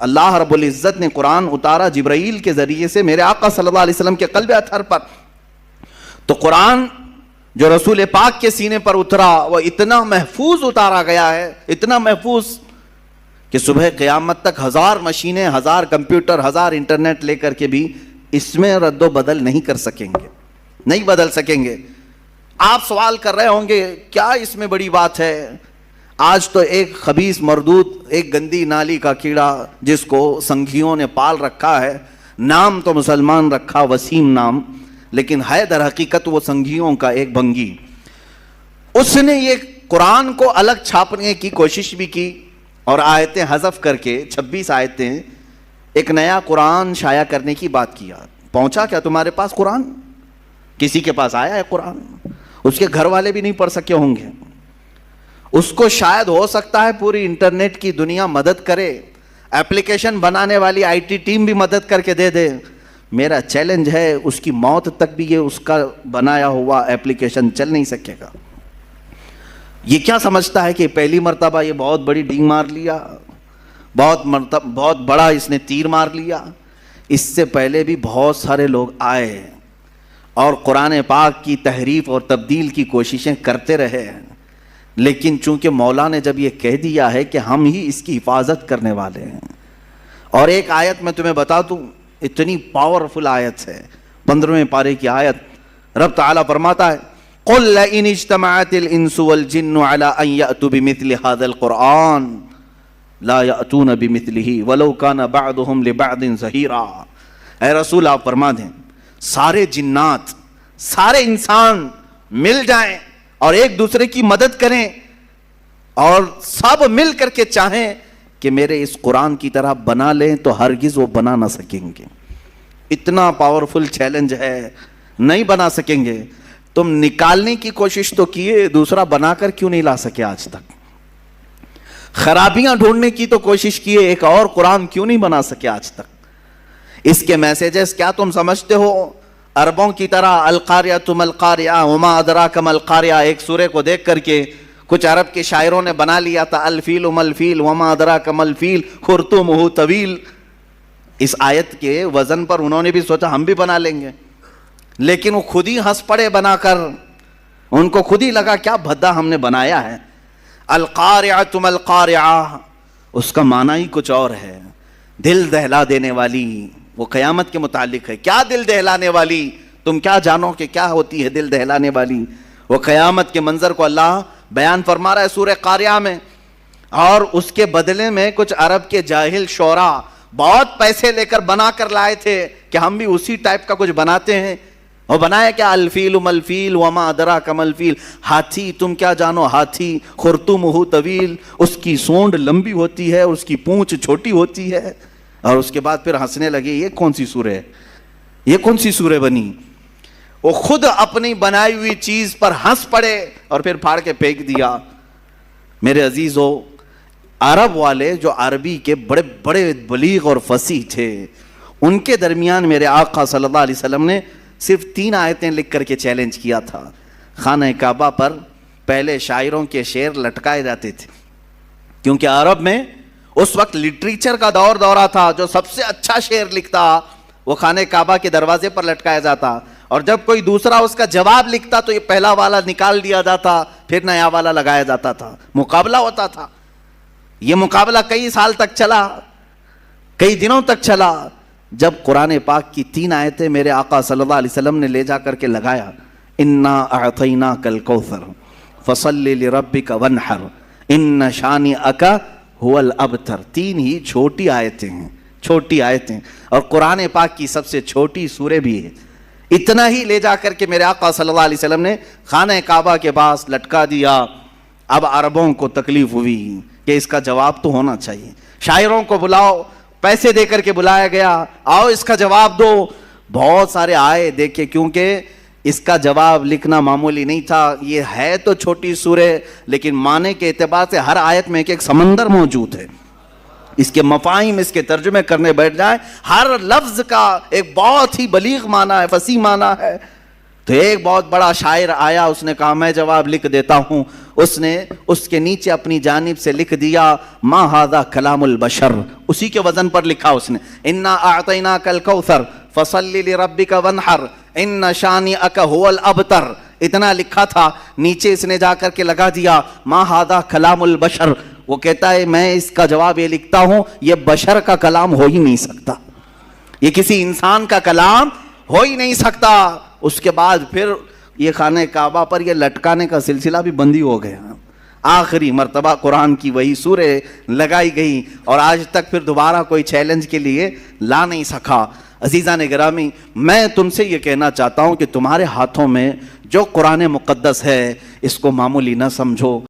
اللہ رب العزت نے قرآن اتارا جبرائیل کے ذریعے سے میرے آقا صلی اللہ علیہ وسلم کے قلب اطہر پر. تو قرآن جو رسول پاک کے سینے پر اترا وہ اتنا محفوظ اتارا گیا ہے، اتنا محفوظ کہ صبح قیامت تک 1000 مشینیں، 1000 کمپیوٹر، 1000 انٹرنیٹ لے کر کے بھی اس میں رد و بدل نہیں کر سکیں گے، نہیں بدل سکیں گے. آپ سوال کر رہے ہوں گے کیا اس میں بڑی بات ہے؟ آج تو ایک خبیث مردود، ایک گندی نالی کا کیڑا جس کو سنگھیوں نے پال رکھا ہے، نام تو مسلمان رکھا وسیم نام، لیکن ہے در حقیقت وہ سنگھیوں کا ایک بھنگی. اس نے یہ قرآن کو الگ چھاپنے کی کوشش بھی کی اور آیتیں حذف کر کے 26 آیتیں ایک نیا قرآن شائع کرنے کی بات کیا. پہنچا کیا تمہارے پاس قرآن؟ کسی کے پاس آیا ہے قرآن؟ اس کے گھر والے بھی نہیں پڑھ سکے ہوں گے. اس کو شاید ہو سکتا ہے پوری انٹرنیٹ کی دنیا مدد کرے، ایپلیکیشن بنانے والی آئی ٹی ٹیم بھی مدد کر کے دے دے. میرا چیلنج ہے اس کی موت تک بھی یہ اس کا بنایا ہوا ایپلیکیشن چل نہیں سکے گا. یہ کیا سمجھتا ہے کہ پہلی مرتبہ یہ بہت بڑی ڈینگ مار لیا، بہت بڑا اس نے تیر مار لیا؟ اس سے پہلے بھی بہت سارے لوگ آئے اور قرآن پاک کی تحریف اور تبدیل کی کوششیں کرتے رہے، لیکن چونکہ مولا نے جب یہ کہہ دیا ہے کہ ہم ہی اس کی حفاظت کرنے والے ہیں. اور ایک آیت میں تمہیں بتا دوں، اتنی پاورفل آیت ہے، 15ویں پارے کی آیت. رب تعالیٰ فرماتا ہے قُلْ لَئِنِ اجْتَمَعَتِ الْإِنسُ وَالْجِنُّ عَلَىٰ أَن يَأْتُوا بِمِثْلِ هَذَا الْقُرْآنِ لَا يَأْتُونَ بِمِثْلِهِ وَلَوْ كَانَ بَعْضُهُمْ لِبَعْضٍ ظَهِيرًا. اے رسول آپ فرما دیں سارے جنات، سارے انسان مل جائیں اور ایک دوسرے کی مدد کریں اور سب مل کر کے چاہیں کہ میرے اس قرآن کی طرح بنا لیں تو ہرگز وہ بنا نہ سکیں گے. اتنا پاورفل چیلنج ہے، نہیں بنا سکیں گے. تم نکالنے کی کوشش تو کیے، دوسرا بنا کر کیوں نہیں لا سکے آج تک؟ خرابیاں ڈھونڈنے کی تو کوشش کیے، ایک اور قرآن کیوں نہیں بنا سکے آج تک؟ اس کے میسیجز کیا تم سمجھتے ہو عربوں کی طرح القاریہ ما القاریہ وما ادراک ما القاریہ؟ ایک سورے کو دیکھ کر کے کچھ عرب کے شاعروں نے بنا لیا تھا الفیل ملفیل وما ادراک ما الفیل خرطومہ طویل. اس آیت کے وزن پر انہوں نے بھی سوچا ہم بھی بنا لیں گے، لیکن وہ خود ہی ہنس پڑے بنا کر. ان کو خود ہی لگا کیا بھدا ہم نے بنایا ہے. القاریہ ما القاریہ اس کا معنی ہی کچھ اور ہے، دل دہلا دینے والی. وہ قیامت کے متعلق ہے. کیا دل دہلانے والی؟ تم کیا جانو کہ کیا ہوتی ہے دل دہلانے والی؟ وہ قیامت کے منظر کو اللہ بیان فرما رہا ہے سورہ قاریہ میں. اور اس کے بدلے میں کچھ عرب کے جاہل شعراء بہت پیسے لے کر بنا کر لائے تھے کہ ہم بھی اسی ٹائپ کا کچھ بناتے ہیں. اور بنایا کیا؟ الفیل ملفیل وما ادراک ما الفیل. ہاتھی، تم کیا جانو ہاتھی؟ خرطومہ طویل، اس کی سونڈ لمبی ہوتی ہے، اس کی پونچھ چھوٹی ہوتی ہے. اور اس کے بعد پھر ہنسنے لگے یہ کون سی سورہ ہے، یہ کون سی سورہ بنی؟ وہ خود اپنی بنائی ہوئی چیز پر ہنس پڑے اور پھر پھاڑ کے پھینک دیا. میرے عزیزو، عرب والے جو عربی کے بڑے بڑے بلیغ اور فصیح تھے، ان کے درمیان میرے آقا صلی اللہ علیہ وسلم نے صرف 3 آیتیں لکھ کر کے چیلنج کیا تھا. خانہ کعبہ پر پہلے شاعروں کے شعر لٹکائے جاتے تھے، کیونکہ عرب میں اس وقت لٹریچر کا دورہ تھا. جو سب سے اچھا شعر لکھتا وہ خانہ کعبہ کے دروازے پر لٹکایا جاتا، اور جب کوئی دوسرا اس کا جواب لکھتا تو یہ پہلا والا نکال دیا جاتا، پھر نیا والا لگایا جاتا تھا. مقابلہ ہوتا تھا. یہ مقابلہ کئی سال تک چلا، کئی دنوں تک چلا. جب قرآن پاک کی 3 آیتیں میرے آقا صلی اللہ علیہ وسلم نے لے جا کر کے لگایا، انا اعطیناک الکوثر فصلی لربک وانحر ان شانئک هو الابتر. 3 ہی چھوٹی آیتیں ہیں، چھوٹی آیتیں، اور قرآن پاک کی سب سے چھوٹی سورہ بھی ہے. اتنا ہی لے جا کر کے میرے آقا صلی اللہ علیہ وسلم نے خانہ کعبہ کے پاس لٹکا دیا. اب عربوں کو تکلیف ہوئی کہ اس کا جواب تو ہونا چاہیے. شاعروں کو بلاؤ، پیسے دے کر کے بلایا گیا، آؤ اس کا جواب دو. بہت سارے آئے دیکھے، کیونکہ اس کا جواب لکھنا معمولی نہیں تھا. یہ ہے تو چھوٹی سورہ، لیکن معنی کے اعتبار سے ہر آیت میں ایک سمندر موجود ہے. اس کے مفاہیم، اس کے ترجمے کرنے بیٹھ جائیں، ہر لفظ کا ایک بہت ہی بلیغ معنی ہے، فصیح معنی ہے. تو ایک بہت بڑا شاعر آیا، اس نے کہا میں جواب لکھ دیتا ہوں. اس نے اس کے نیچے اپنی جانب سے لکھ دیا ما ھذا کلام البشر، اسی کے وزن پر لکھا اس نے انا اعطیناک الکوثر فصلی لربک وانحر ان شانئک ھو الابتر، اتنا لکھا تھا، نیچے اس نے جا کر کے لگا دیا ما ھذا کلام البشر۔ وہ کہتا ہے میں اس کا جواب یہ لکھتا ہوں یہ بشر کا کلام ہو ہی نہیں سکتا، یہ کسی انسان کا کلام ہو ہی نہیں سکتا۔ اس کے بعد پھر یہ خانہ کعبہ پر یہ لٹکانے کا سلسلہ بھی بندی ہو گیا، آخری مرتبہ قرآن کی وہی سورہ لگائی گئی اور آج تک پھر دوبارہ کوئی چیلنج کے لیے لا نہیں سکا۔ عزیزان گرامی، میں تم سے یہ کہنا چاہتا ہوں کہ تمہارے ہاتھوں میں جو قرآن مقدس ہے اس کو معمولی نہ سمجھو۔